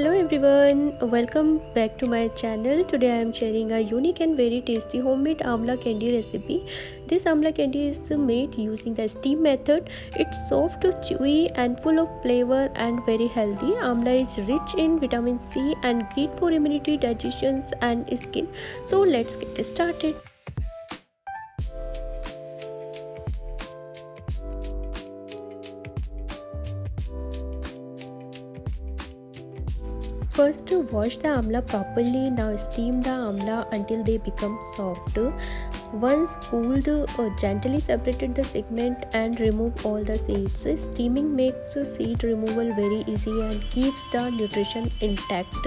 Hello everyone, welcome back to my channel. Today I am sharing a unique and very tasty homemade amla candy recipe. This amla candy is made using the steam method. It's soft, chewy and full of flavor and very healthy. Amla is rich in vitamin C and great for immunity, digestion and skin. So let's get started. First, wash the amla properly. Now steam the amla until they become soft. Once cooled, gently separate the segment and remove all the seeds. Steaming makes seed removal very easy and keeps the nutrition intact.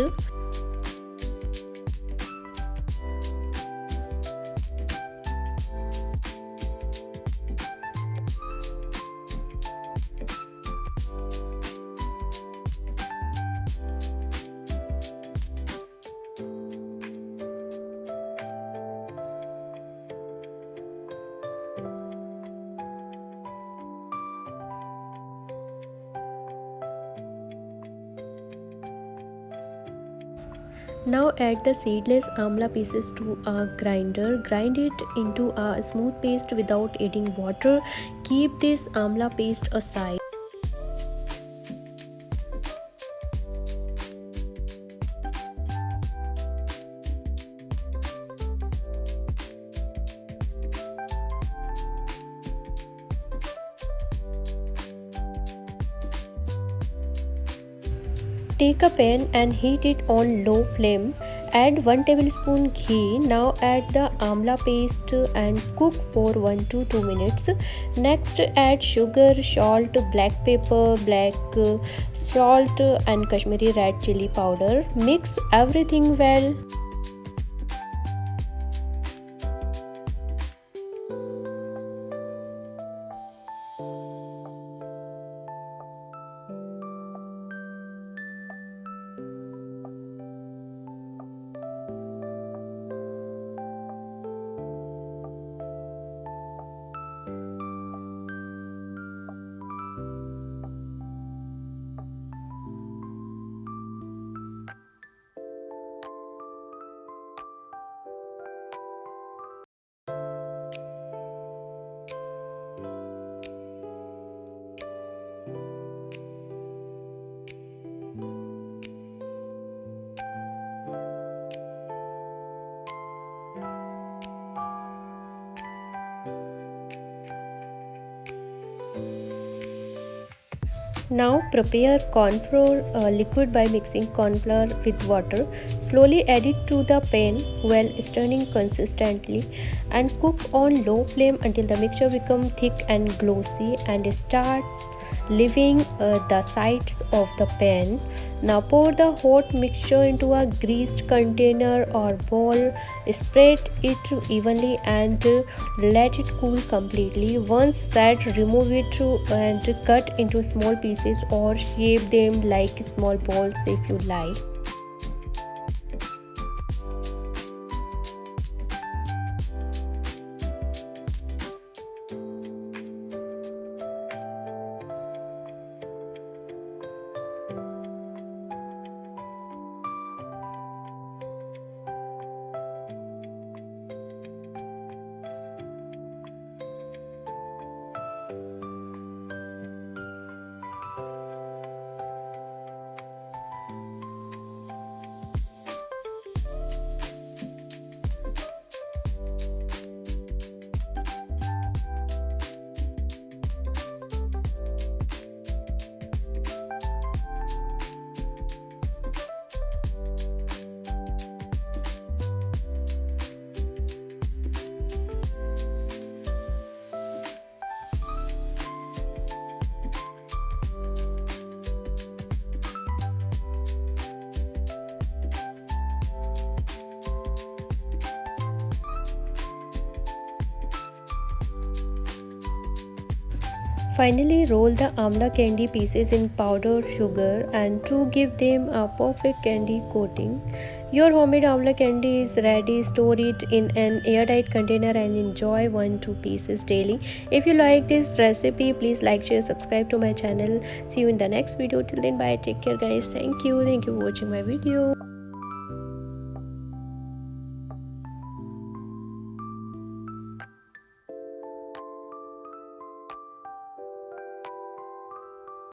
Now add the seedless amla pieces to a grinder. Grind it into a smooth paste without adding water. Keep this amla paste aside. Take a pan and heat it on low flame. Add 1 tablespoon ghee. Now add the amla paste and cook for 1 to 2 minutes. Next add sugar, salt, black pepper, black salt and Kashmiri red chili powder. Mix everything well. Now prepare cornflour liquid by mixing cornflour with water. Slowly add it to the pan while stirring consistently and cook on low flame until the mixture becomes thick and glossy and start leaving the sides of the pan. Now pour the hot mixture into a greased container or bowl. Spread it evenly and let it cool completely. Once set, remove it and cut into small pieces or shape them like small balls if you like. Finally, roll the amla candy pieces in powdered sugar and to give them a perfect candy coating. Your homemade amla candy is ready. Store it in an airtight container and enjoy 1-2 pieces daily. If you like this recipe, please like, share, subscribe to my channel. See you in the next video. Till then, bye. Take care, guys. Thank you for watching my video.